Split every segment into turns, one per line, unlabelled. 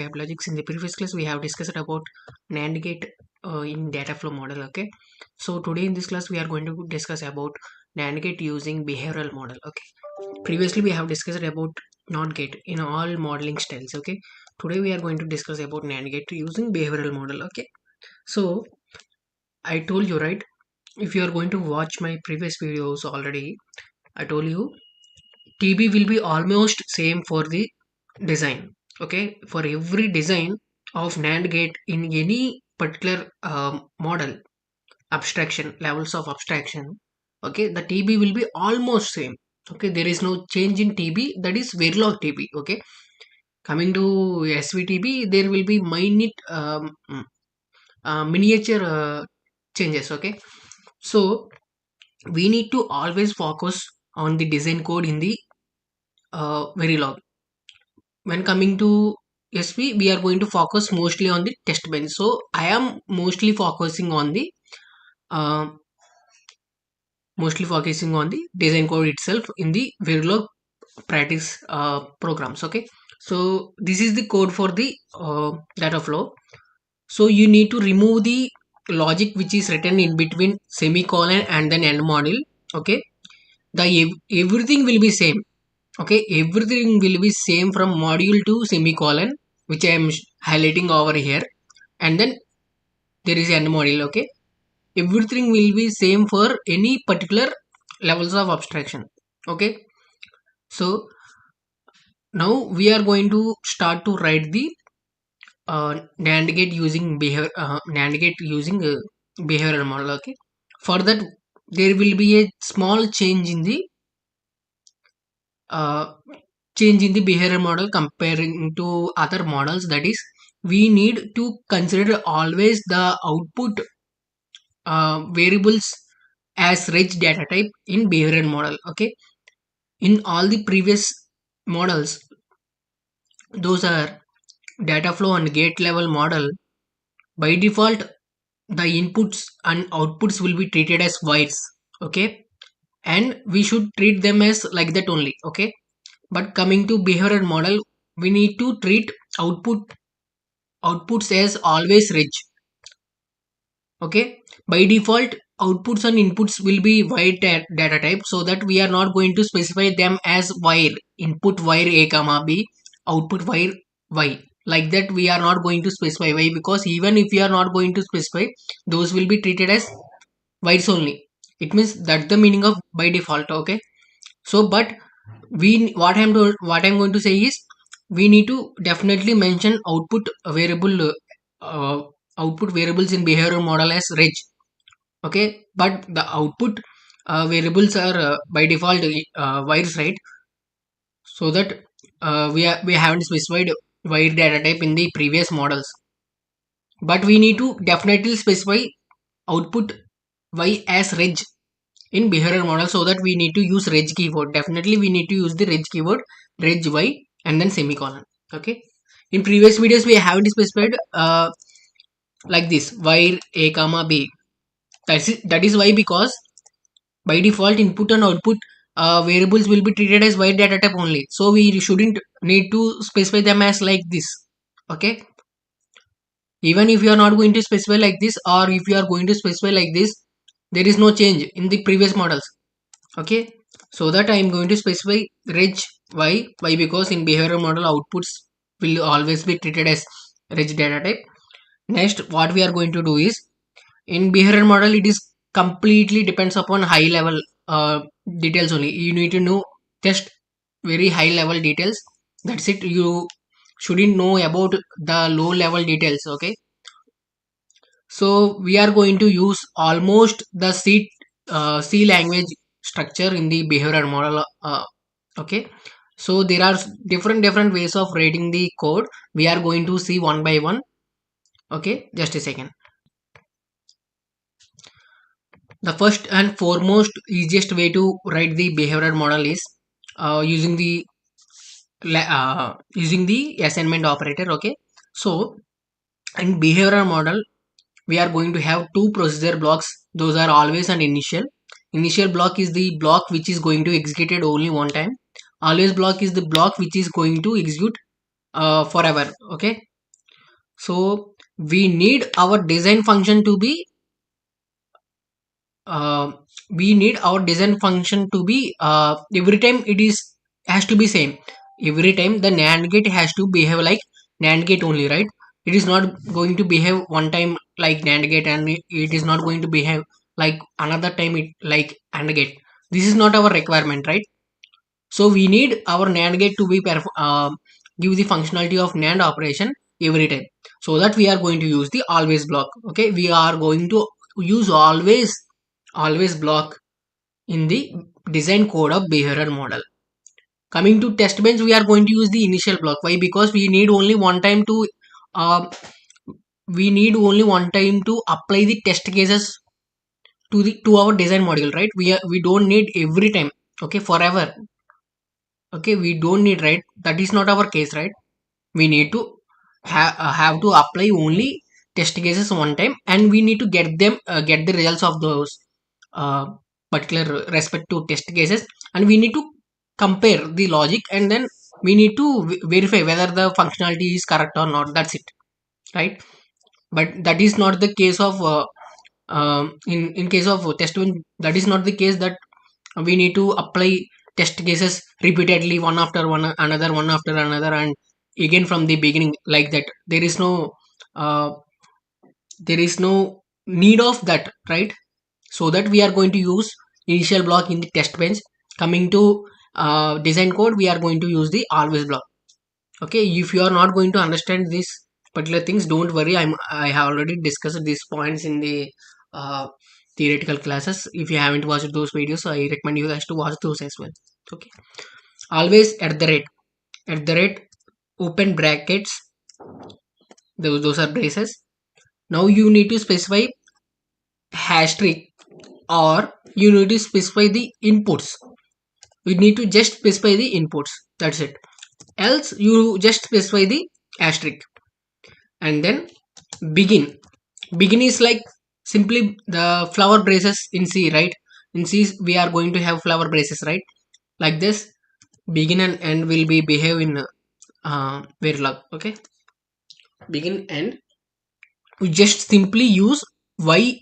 Apt Logics. In the previous class, we have discussed about NAND Gate in data flow model. Okay, so today in this class, we are going to discuss about NAND Gate using behavioral model. Okay, previously we have discussed about NOT gate in all modeling styles. Okay, today we are going to discuss about NAND Gate using behavioral model. Okay, so I told you, right? If you are going to watch my previous videos already, I told you TB will be almost same for the design. Okay, for every design of NAND gate in any particular model abstraction levels of abstraction, okay, the TB will be almost same. Okay, there is no change in TB, that is Verilog TB. Okay, coming to SVTB, there will be minute miniature changes. Okay, so we need to always focus on the design code in the Verilog. When coming to SV, we are going to focus mostly on the test bench. So I am uh, mostly focusing on the design code itself in the Verilog practice programs. Okay, so this is the code for the data flow. So you need to remove the logic which is written in between semicolon and then end module. Okay, the everything will be same. Okay, everything will be same from module to semicolon, which I am highlighting over here, and then there is end module. Okay, everything will be same for any particular levels of abstraction. Okay, so now we are going to start to write the NAND gate using behavioral model. Okay, for that there will be a small uh, change in the behavior model comparing to other models. That is, we need to consider always the output variables as rich data type in behavioral model. Okay, in all the previous models, those are data flow and gate level model. By default, the inputs and outputs will be treated as wires. Okay, and we should treat them as like that only. Okay, but coming to behavioral model, we need to treat outputs as always rich. Okay, by default, outputs and inputs will be wire data type, so that we are not going to specify them as wire. Input wire a comma b, output wire y, like that we are not going to specify. Why? Because even if we are not going to specify, those will be treated as wires only. It means that's the meaning of by default. Okay, so but what I'm going to say is, we need to definitely mention uh, output variables in behavioral model as reg. Okay, but the output variables are by default wires, right? So that we haven't specified wire data type in the previous models, but we need to definitely specify output y as reg in behavioral model, so that we need to use reg keyword. Definitely we need to use the reg keyword, reg y, and then semicolon. Okay, in previous videos we haven't specified like this wire a comma b. That is why, because by default input and output variables will be treated as wire data type only, so we shouldn't need to specify them as like this. Okay, even if you are not going to specify like this, or if you are going to specify like this, there is no change in the previous models. Okay, so that I am going to specify reg y. Why? Because in behavioral model, outputs will always be treated as reg data type. Next, what we are going to do is, in behavioral model, it is completely depends upon high level details only. You need to know just very high level details. That's it. You shouldn't know about the low level details. Okay, so we are going to use almost the C language structure in the behavioral model. Okay, so there are different ways of writing the code. We are going to see one by one. Okay, just a second. The first and foremost easiest way to write the behavioral model is using the assignment operator. Okay, so in behavioral model, we are going to have two procedure blocks. Those are always an initial block is the block which is going to execute it only one time. Always block is the block which is going to execute forever. Okay, So we need our design function to be uh, every time it is has to be same. Every time the NAND gate has to behave like NAND gate only, right? It is not going to behave one time like NAND gate, and it is not going to behave like another time it like AND gate. This is not our requirement, right? So we need our NAND gate to be give the functionality of NAND operation every time. So that we are going to use the always block. Okay, we are going to use always block in the design code of behavioral model. Coming to test bench, we are going to use the initial block. Why? Because uh, we need only one time to apply the test cases to our design module, right? We don't need every time. Okay, forever. Okay, we don't need, right? That is not our case, right? We need to have to apply only test cases one time, and we need to get the results of those uh, particular respect to test cases, and we need to compare the logic, and then we need to verify whether the functionality is correct or not. That's it, right? But that is not the case of in case of test one. That is not the case that we need to apply test cases repeatedly, one after one after another, and again from the beginning, like that. Uh, there is no need of that, right? So that we are going to use initial block in the test bench. Coming to design code, we are going to use the always block. Okay, if you are not going to understand these particular things, don't worry. I have already discussed these points in the uh, theoretical classes. If you haven't watched those videos, I recommend you guys to watch those as well. Okay, always at the rate open brackets, those are braces. Now you need to specify hash trick, or you need to specify the inputs. You need to just specify the inputs, that's it. Else you just specify the asterisk. And then begin is like simply the flower braces in C, right? In C we are going to have flower braces, right? Like this, begin and end will be behave in Verilog. Okay, begin end, we just simply use y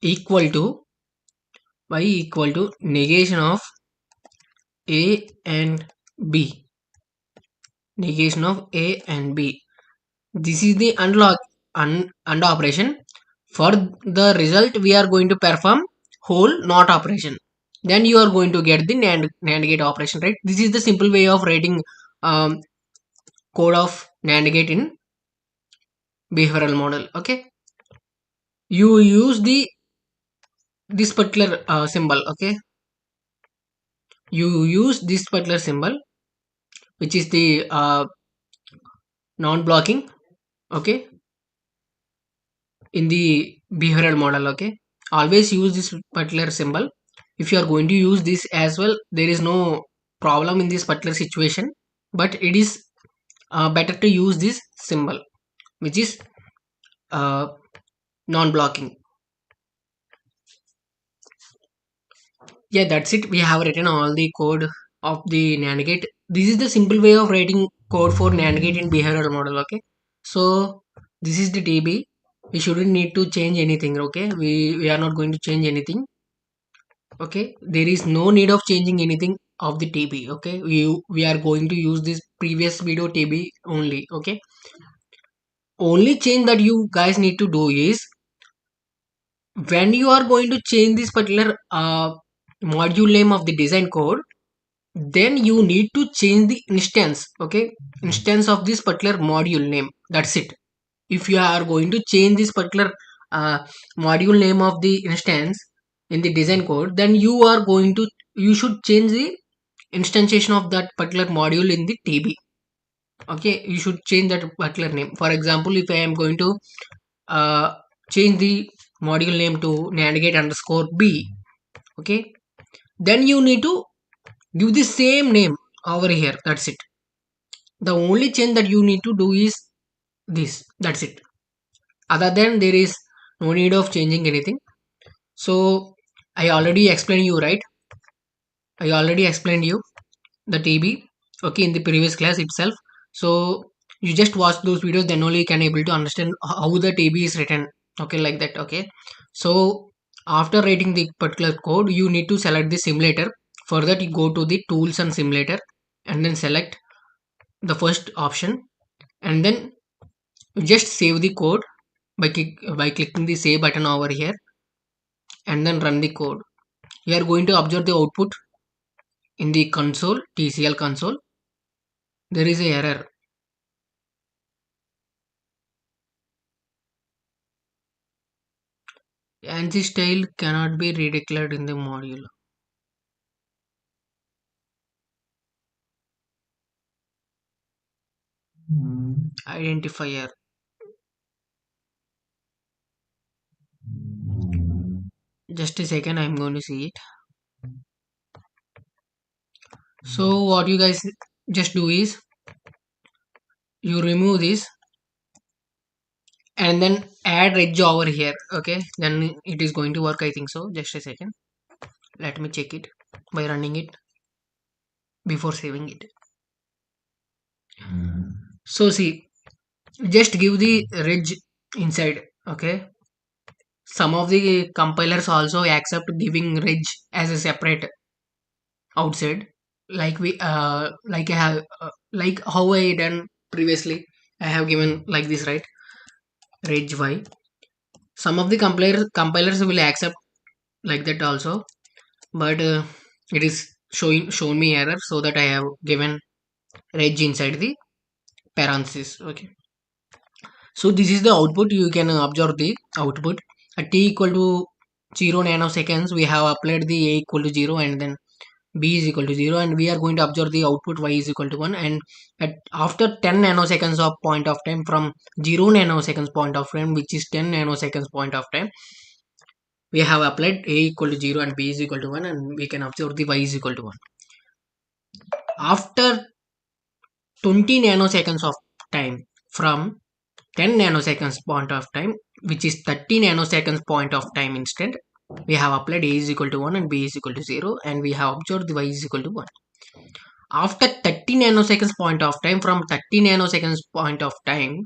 equal to negation of a and b, negation of a and b. This is the and operation. For the result we are going to perform whole not operation. Then you are going to get the NAND gate operation, right? This is the simple way of writing code of NAND gate in behavioral model. Okay, you use this particular symbol. Okay, you use this particular symbol, which is the non-blocking. Okay, in the behavioral model. Okay, always use this particular symbol. If you are going to use this as well, there is no problem in this particular situation, but it is better to use this symbol, which is uh, non-blocking. Yeah, that's it. We have written all the code of the NAND gate. This is the simple way of writing code for NAND gate in behavioral model. Okay, so this is the TB. We shouldn't need to change anything. Okay, we are not going to change anything. Okay, there is no need of changing anything of the TB. Okay, we are going to use this previous video TB only. Okay, only change that you guys need to do is when you are going to change this particular module name of the design code, then you need to change the instance. Okay, instance of this particular module name, that's it. If you are going to change this particular module name of the instance in the design code, then you should change the instantiation of that particular module in the TB. Okay, you should change that particular name. For example, if I am going to uh, change the module name to navigate underscore b, okay, then you need to give the same name over here. That's it. The only change that you need to do is this. That's it. Other than there is no need of changing anything. So I already explained you, right? I already explained you the TB. Okay, in the previous class itself. So you just watch those videos, then only you can able to understand how the TB is written. Okay, like that. Okay, so after writing the particular code, you need to select the simulator. For that, you go to the tools and simulator, and then select the first option, and then you just save the code by clicking the save button over here, and then run the code. You are going to observe the output in the console, TCL console. There is a error. ANSI style cannot be redeclared in the module. Identifier. Just a second, I'm going to see it. So what you guys just do is you remove this and then add edge over here. Okay, then it is going to work, I think so. Just a second. Let me check it by running it before saving it. So see, just give the reg inside. Okay, some of the compilers also accept giving reg as a separate outside, like like I have like how I done previously. I have given like this, right? Reg y. Some of the compilers will accept like that also, but it is shown me error, so that I have given reg inside the parenthesis. Okay, so this is the output. You can observe the output at t equal to 0 nanoseconds. We have applied the a equal to 0, and then b is equal to 0, and we are going to observe the output y is equal to 1, and after 10 nanoseconds of point of time from 0 nanoseconds point of time, which is 10 nanoseconds point of time, we have applied a equal to 0 and b is equal to 1, and we can observe the y is equal to 1. After 20 nanoseconds of time from 10 nanoseconds point of time, which is 30 nanoseconds point of time instant, we have applied a is equal to 1 and b is equal to 0, and we have observed the y is equal to 1. After 30 nanoseconds point of time, from 30 nanoseconds point of time,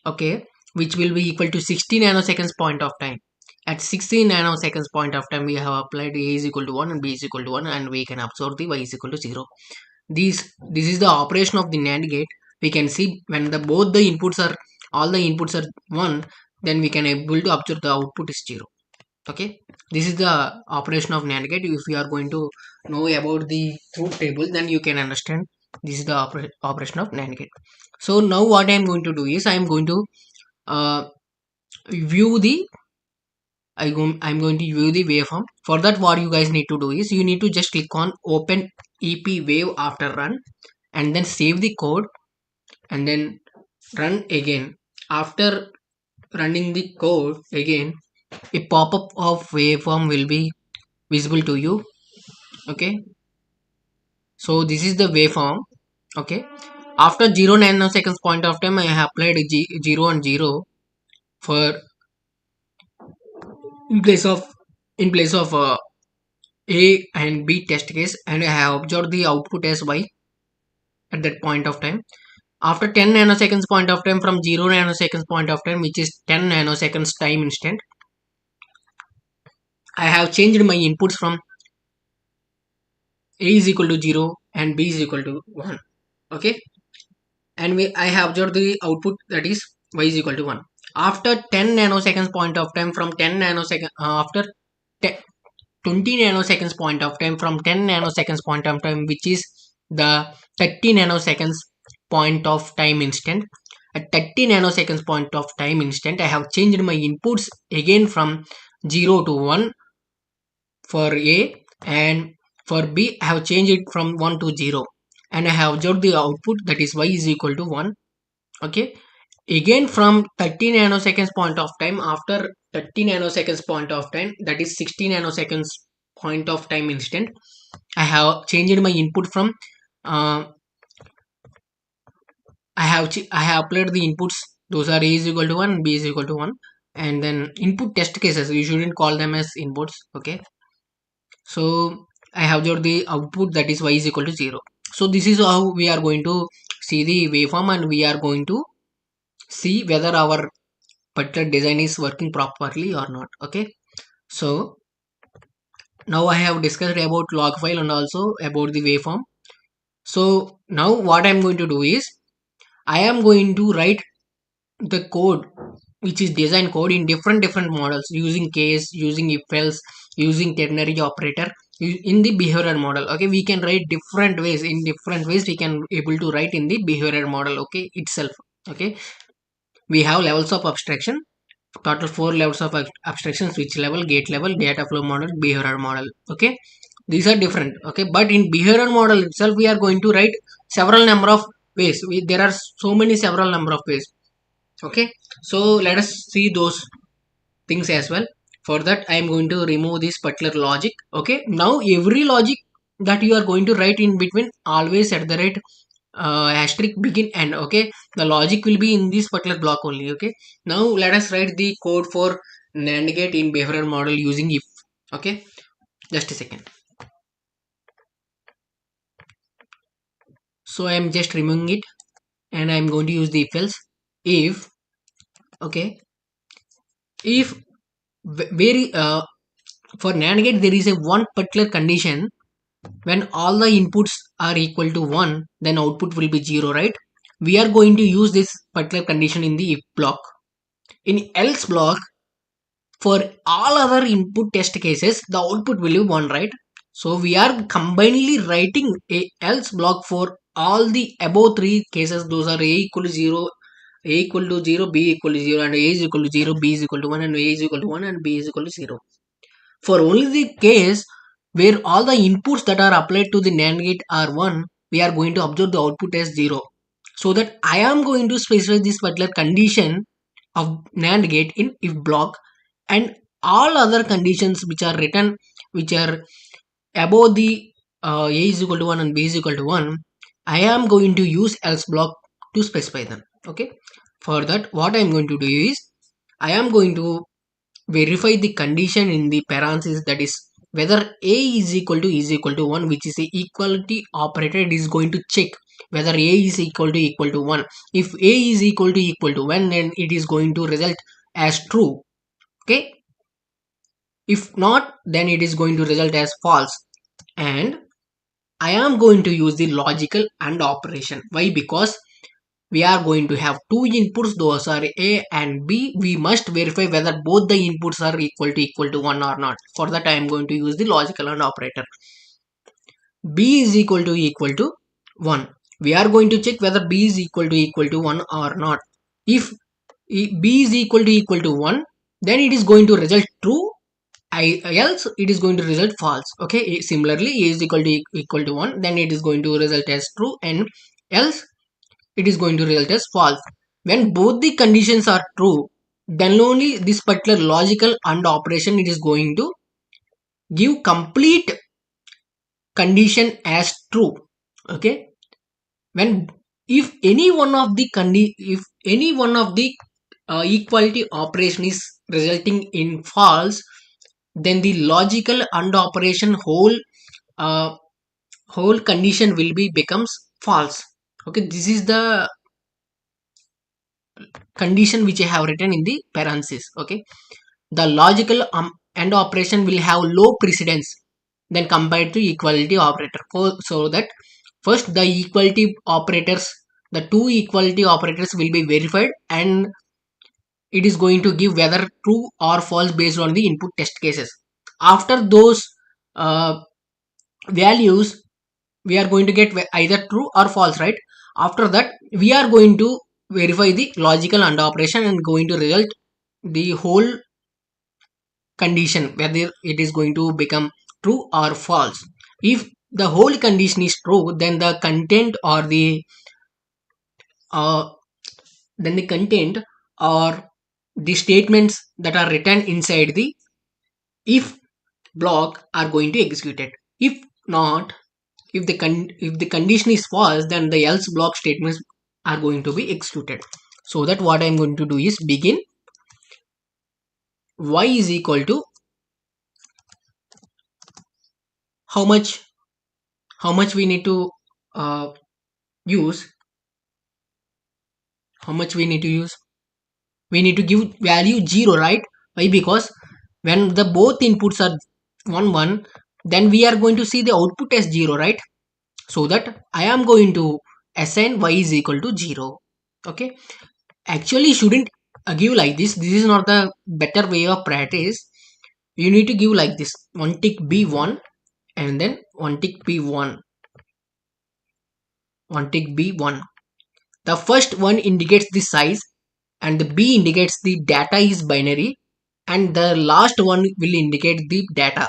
okay, which will be equal to 60 nanoseconds point of time, at 60 nanoseconds point of time, we have applied a is equal to 1 and b is equal to 1, and we can observe the y is equal to 0. This is the operation of the NAND gate. We can see when the both the inputs are all the inputs are 1, then we can able to observe the output is 0. Okay, this is the operation of NAND gate. If you are going to know about the truth table, then you can understand this is the operation of NAND gate. So now what I am going to do is I am going to uh, view the I'm going to view the waveform. For that, what you guys need to do is you need to just click on open EPWave after run, and then save the code, and then run again. After running the code again, a pop-up of waveform will be visible to you. Okay, so this is the waveform. Okay, after 0 nanoseconds point of time, I have applied 0 and 0 for in place of a and b test case, and I have observed the output as y at that point of time. After 10 nanoseconds point of time, from 0 nanoseconds point of time, which is 10 nanoseconds time instant, I have changed my inputs from a is equal to 0 and b is equal to 1. Okay, and I have observed the output, that is y is equal to 1. After 10 nanoseconds point of time, from 10 nanoseconds after 20 nanoseconds point of time, from 10 nanoseconds point of time, which is the 30 nanoseconds point of time instant, at 30 nanoseconds point of time instant, I have changed my inputs again from 0 to 1 for a, and for b I have changed it from 1 to 0, and I have observed the output, that is y is equal to 1. Okay, again from 30 nanoseconds point of time, after 30 nanoseconds point of time, that is 60 nanoseconds point of time instant, I have changed my input from uh, I have applied the inputs, those are a is equal to 1, b is equal to 1, and then input test cases, you shouldn't call them as inputs. Okay, so I have got the output, that is y is equal to 0. So this is how we are going to see the waveform and we are going to see whether our particular design is working properly or not. Okay, so now I have discussed about log file and also about the waveform. So now what I'm going to do is I am going to write the code which is design code in different models using case, using if else, using ternary operator in the behavioral model. Okay, we can write different ways, in different ways we can able to write in the behavioral model, okay, itself. Okay, we have levels of abstraction, total 4 levels of abstraction: switch level, gate level, data flow model, behavioral model. Okay, these are different. Okay, but in behavioral model itself we are going to write several number of ways. There are so many several number of ways. Okay, so let us see those things as well. For that I am going to remove this particular logic. Okay, now every logic that you are going to write in between always at the rate asterisk begin end. Okay, the logic will be in this particular block only. Okay, now let us write the code for NAND gate in behavioral model using if. Okay, just a second. So I am just removing it and I am going to use the if else. If, okay, if very for NAND gate there is a one particular condition. When all the inputs are equal to 1, then output will be 0, right? We are going to use this particular condition in the if block. In else block, for all other input test cases the output will be 1, right? So we are combinedly writing a else block for all the above three cases. Those are a equal to 0, a equal to 0, b equal to 0, and a is equal to 0, b is equal to 1, and a is equal to 1, and b is equal to 0. For only the case where all the inputs that are applied to the NAND gate are 1, we are going to observe the output as 0. So that I am going to specify this particular condition of NAND gate in if block, and all other conditions which are written, which are above the a is equal to 1 and b is equal to 1, I am going to use else block to specify them. Okay, for that what I am going to do is I am going to verify the condition in the parenthesis, that is whether a is equal to 1, which is a equality operator. It is going to check whether a is equal to 1. If a is equal to 1, then it is going to result as true. Okay, if not, then it is going to result as false. And I am going to use the logical AND operation. Why? Because we are going to have two inputs, those are a and b. We must verify whether both the inputs are equal to 1 or not. For that I am going to use the logical AND operator. B is equal to 1. We are going to check whether b is equal to 1 or not. If b is equal to 1, then it is going to result true, else it is going to result false. Okay, similarly a is equal to 1, then it is going to result as true, and else it is going to result as false. When both the conditions are true, then only this particular logical AND operation it is going to give complete condition as true. Okay, when if any one of the equality operation is resulting in false, then the logical AND operation uh, whole condition will be becomes false. Okay, this is the condition which I have written in the parenthesis. Okay, the logical AND operation will have low precedence than compared to equality operator. So that first the equality operators, the two equality operators will be verified, and it is going to give whether true or false based on the input test cases. After those uh, values, we are going to get either true or false, right? After that we are going to verify the logical AND operation and going to result the whole condition whether it is going to become true or false. If the whole condition is true, then the content or uh, the content or the statements that are written inside the if block are going to execute it. If not, if the condition is false, then the else block statements are going to be executed. So that what I'm going to do is begin y is equal to how much we need to uh, use how much we need to use? We need to give value 0, right? Why? Because when the both inputs are 1 1, then we are going to see the output as 0, right? So that I am going to assign y is equal to 0. Okay, actually shouldn't give like this is not the better way of practice. You need to give like this: one tick b1, and then one tick b1, one tick b1. The first one indicates the size, and the b indicates the data is binary, and the last one will indicate the data.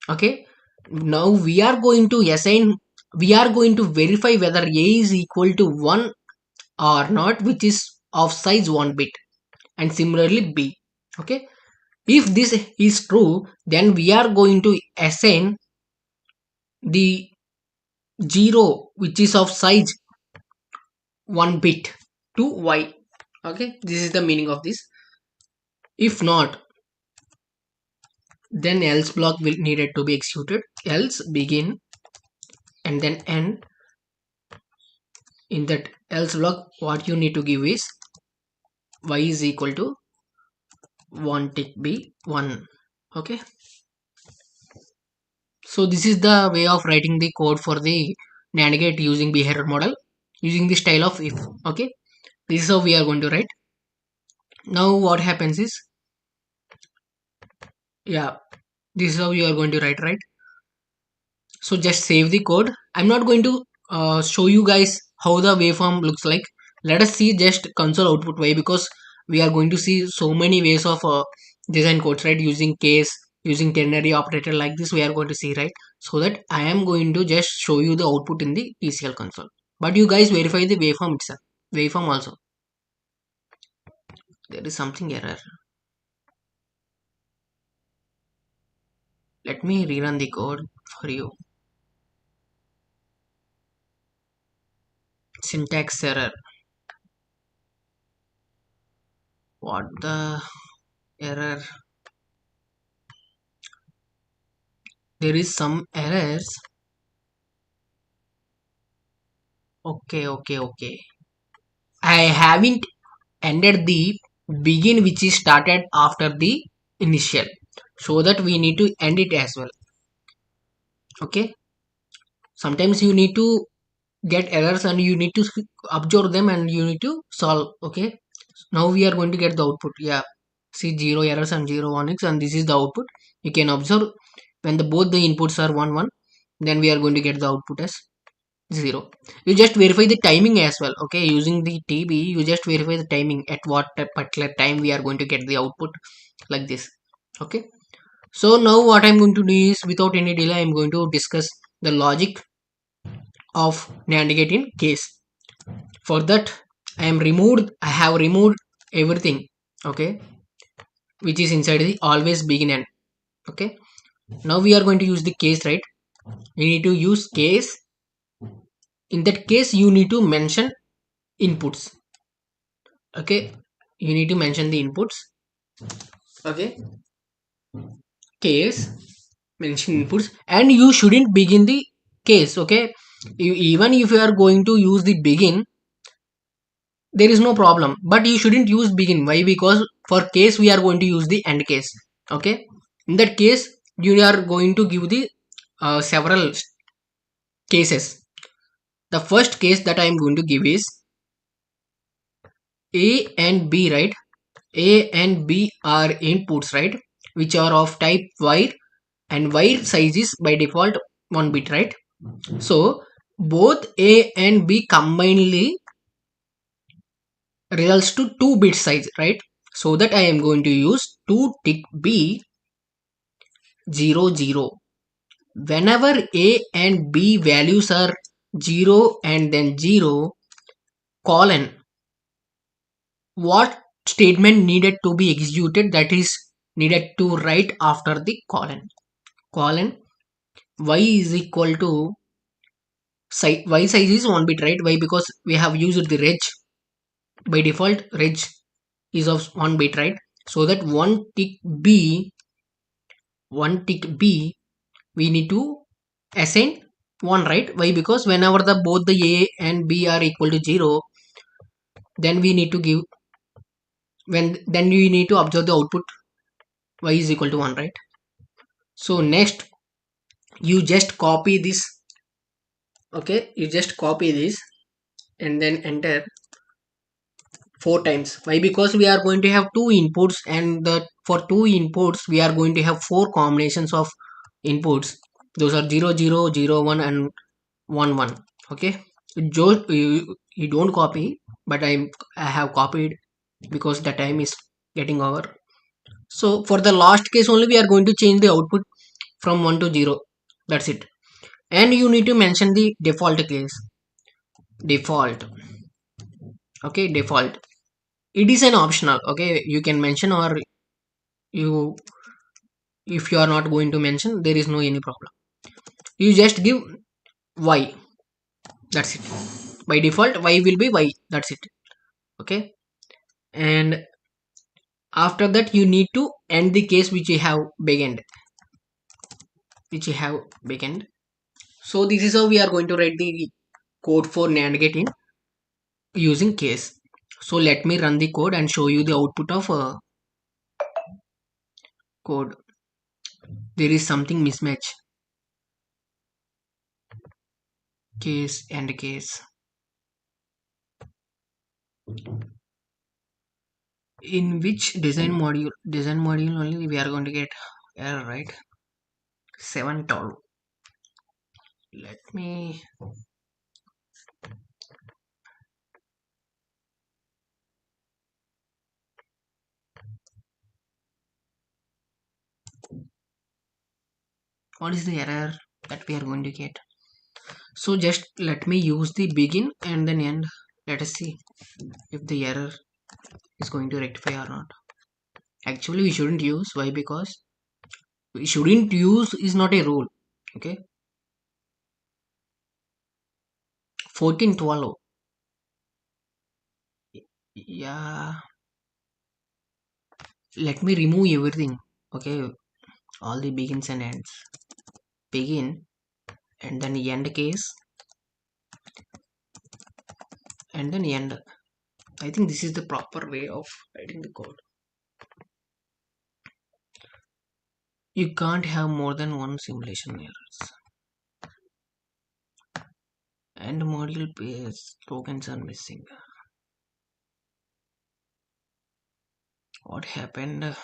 Okay, now we are going to assign, we are going to verify whether a is equal to 1 or not, which is of size 1 bit, and similarly b. Okay, if this is true, then we are going to assign the 0, which is of size 1 bit, to y. Okay, this is the meaning of this. If not, then else block will needed to be executed. Else begin and then end. In that else block, what you need to give is y is equal to 1 tick b 1. Okay, so this is the way of writing the code for the NAND gate using behavior model, using the style of if. Okay, this is how we are going to write. Now what happens is, yeah, this is how you are going to write, right? So just save the code. I'm not going to show you guys how the waveform looks like. Let us see just console output way, because we are going to see so many ways of design codes, right? Using case, using ternary operator, like this we are going to see, right? So that I am going to just show you the output in the TCL console, but you guys verify the waveform itself. Waveform also, there is something error. Let me rerun the code for you. Syntax error. What the error? There is some errors. Okay. I haven't ended the begin, which is started after the initial, so that we need to end it as well. Okay, sometimes you need to get errors and you need to observe them and you need to solve. Okay, now we are going to get the output. Yeah, see, 0 errors and 0 warnings, and this is the output. You can observe when the both the inputs are 1 1, then we are going to get the output as 0. You just verify the timing as well. Okay, using the TB, you just verify the timing at what particular time we are going to get the output, like this. Okay, so now what I'm going to do is, without any delay, I'm going to discuss the logic of NAND gate in case. For that, I have removed everything. Okay, which is inside the always begin end. Okay, now we are going to use the case, right? We need to use case. In that case, you need to mention inputs. Okay, you need to mention the inputs. Okay, case, mention inputs, and you shouldn't begin the case. Okay, even if you are going to use the begin, there is no problem, but you shouldn't use begin. Why? Because for case we are going to use the end case. Okay, in that case you are going to give the several cases. The first case that I am going to give is A and B, right? A and B are inputs, right? Which are of type wire, and wire size is by default 1 bit, right? So both A and B combinedly results to 2 bit size, right? So that I am going to use 2 tick B 0 0. Whenever A and B values are 0 and then 0 colon, what statement needed to be executed, that is needed to write after the colon y is equal to y size is 1 bit, right? Why? Because we have used the reg. By default, reg is of 1 bit, right? So that 1 tick b we need to assign 1, right? Why? Because whenever the both the A and B are equal to 0, then we need to give, then we need to observe the output y is equal to 1, right? So next you just copy this. Okay, you just copy this and then enter 4 times. Why? Because we are going to have two inputs, and the for two inputs we are going to have four combinations of inputs. Those are 0 0 0 1 and 1 1. Okay, you don't copy, but I have copied because the time is getting over. So for the last case only we are going to change the output from 1 to 0. That's it. And you need to mention the default case. Default. Okay, default. It is an optional. Okay, you can mention, or you, if you are not going to mention, there is no any problem. You just give y. That's it. By default y will be y. That's it. Okay, and after that you need to end the case which you have begun, so this is how we are going to write the code for NAND gate in using case. So let me run the code and show you the output of code. There is something mismatch. Case and case. In which design module only we are going to get error, right? 712. Let me, what is the error that we are going to get? So just let me use the begin and then end. Let us see if the error is going to rectify or not. Actually we shouldn't use. Why? Because we shouldn't use is not a rule. Okay, 1412. Yeah, let me remove everything. Okay, all the begins and ends. Begin and then end case and then end. I think this is the proper way of writing the code. You can't have more than one simulation errors. And module pairs tokens are missing. What happened?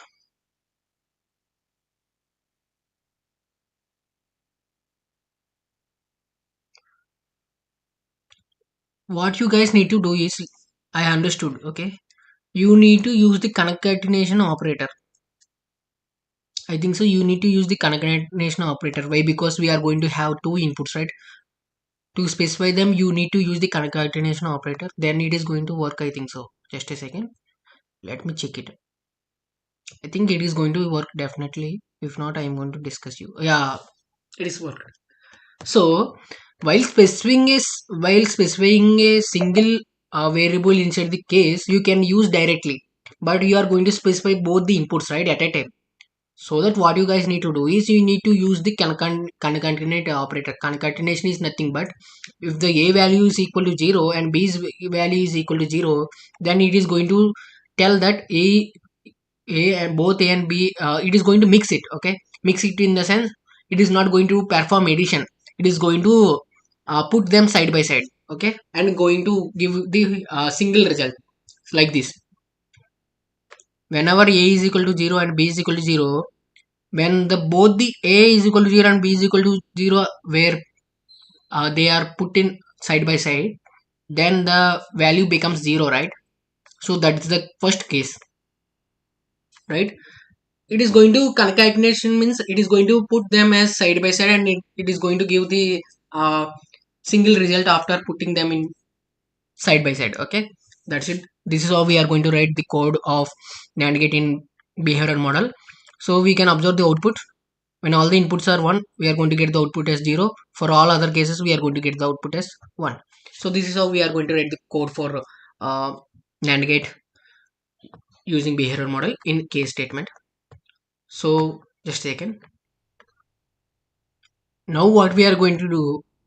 What you guys need to do is, I understood. Okay, you need to use the concatenation operator. I think so. You need to use the concatenation operator. Why? Because we are going to have two inputs, right? To specify them, you need to use the concatenation operator. Then it is going to work. I think so. Just a second. Let me check it. I think it is going to work definitely. If not, I am going to discuss you. Yeah, it is worked. So while specifying a single variable inside the case, you can use directly, but you are going to specify both the inputs, right, at a time. So that what you guys need to do is you need to use the concatenate operator. Concatenation is nothing but if the a value is equal to 0 and b's value is equal to 0, then it is going to tell that a and both a and b, it is going to mix it. Okay, mix it in the sense it is not going to perform addition. It is going to put them side by side. Okay, and going to give the single result like this. Whenever a is equal to 0 and b is equal to 0, when the both the a is equal to 0 and b is equal to 0, where they are put in side by side, then the value becomes 0, right? So that's the first case, right? It is going to concatenation means it is going to put them as side by side, and it is going to give the single result after putting them in side by side. Okay, that's it. This is how we are going to write the code of NAND gate in behavioral model. So we can observe the output. When all the inputs are 1, we are going to get the output as 0. For all other cases, we are going to get the output as 1. So this is how we are going to write the code for NAND gate using behavioral model in case statement. So just a second. Now what we are going to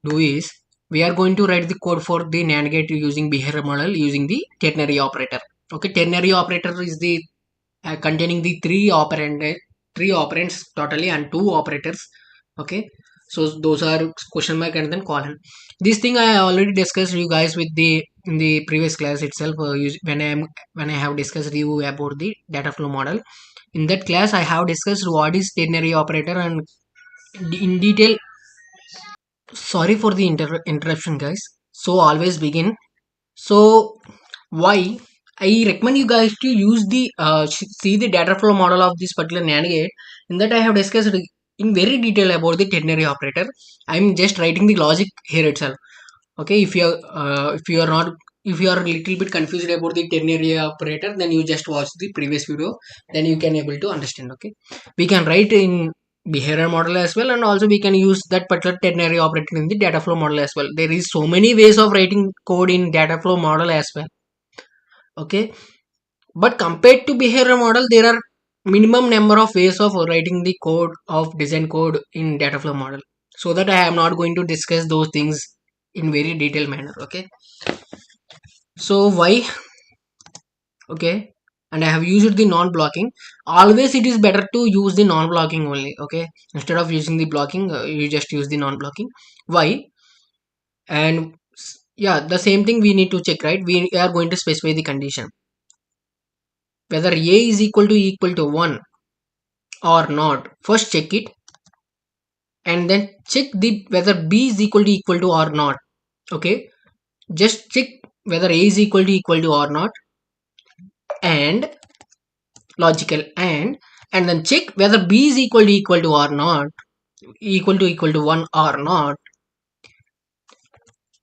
do is we are going to write the code for the NAND gate using behavior model using the ternary operator. Okay, ternary operator is the containing the three operands totally and two operators. Okay, so those are question mark and then colon. This thing I already discussed you guys with the in the previous class itself, when I have discussed you about the data flow model. In that class I have discussed what is ternary operator and in detail. Sorry for the interruption, guys. So always begin. So why I recommend you guys to use the see the data flow model of this particular NAND gate. In that I have discussed in very detail about the ternary operator. I'm just writing the logic here itself. Okay, if you are not, if you are a little bit confused about the ternary operator, then you just watch the previous video, then you can able to understand. Okay, we can write in behavior model as well, and also we can use that particular ternary operator in the data flow model as well. There is so many ways of writing code in data flow model as well. Okay, but compared to behavior model, there are minimum number of ways of writing the code of design code in data flow model, so that I am not going to discuss those things in very detailed manner. Okay, so why? Okay, and I have used the non-blocking. Always it is better to use the non-blocking only. Okay, instead of using the blocking, you just use the non-blocking. Why? And yeah, the same thing we need to check, right? We are going to specify the condition whether a is equal to 1 or not. First check it, and then check the whether b is equal to or not. Okay, just check whether a is equal to or not, and logical and then check whether b is equal to or not, equal to 1 or not.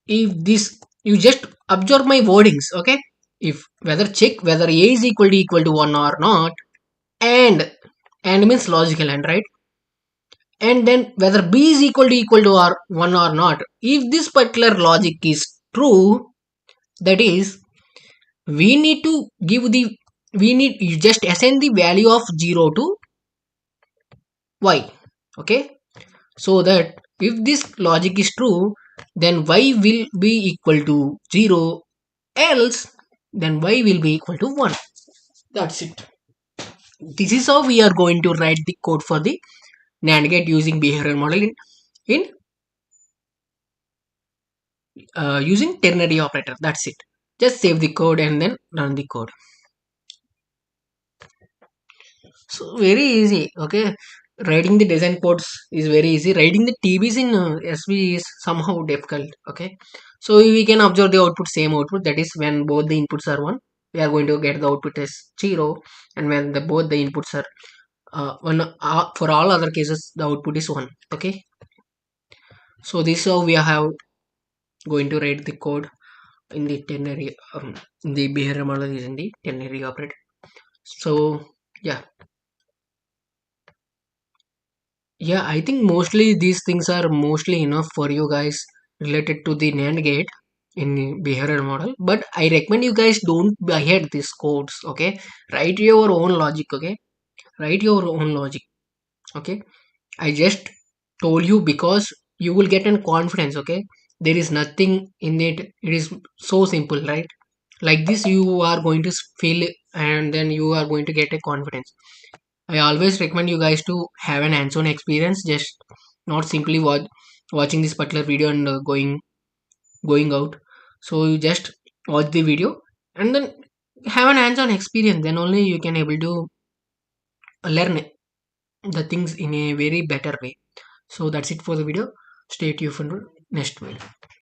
If this, you just observe my wordings. Okay, if whether check whether a is equal to 1 or not, and means logical and, right? And then whether b is equal to or 1 or not. If this particular logic is true, that is, we need to give the, we need, you just assign the value of 0 to y. Okay, so that if this logic is true, then y will be equal to 0, else then y will be equal to 1. That's it. This is how we are going to write the code for the NAND gate using behavioral model in using ternary operator. That's it. Just save the code and then run the code. So very easy. Okay, writing the design codes is very easy. Writing the TBs in SV is somehow difficult. Okay, so we can observe the output, same output, that is when both the inputs are 1, we are going to get the output as 0, and when the both the inputs are one, for all other cases the output is 1. Okay, so this is how we have going to write the code in the ternary in the behavior model using the ternary operator. So yeah, I think mostly these things are mostly enough for you guys related to the NAND gate in behavioral model. But I recommend you guys don't ahead these codes. Okay, write your own logic. Okay, write your own logic. Okay, I just told you because you will get an confidence. Okay, there is nothing in it. It is so simple, right? Like this you are going to feel, and then you are going to get a confidence. I always recommend you guys to have an hands-on experience, just not simply watching this particular video and going out. So you just watch the video and then have an hands-on experience. Then only you can able to learn the things in a very better way. So that's it for the video. Stay tuned for next video.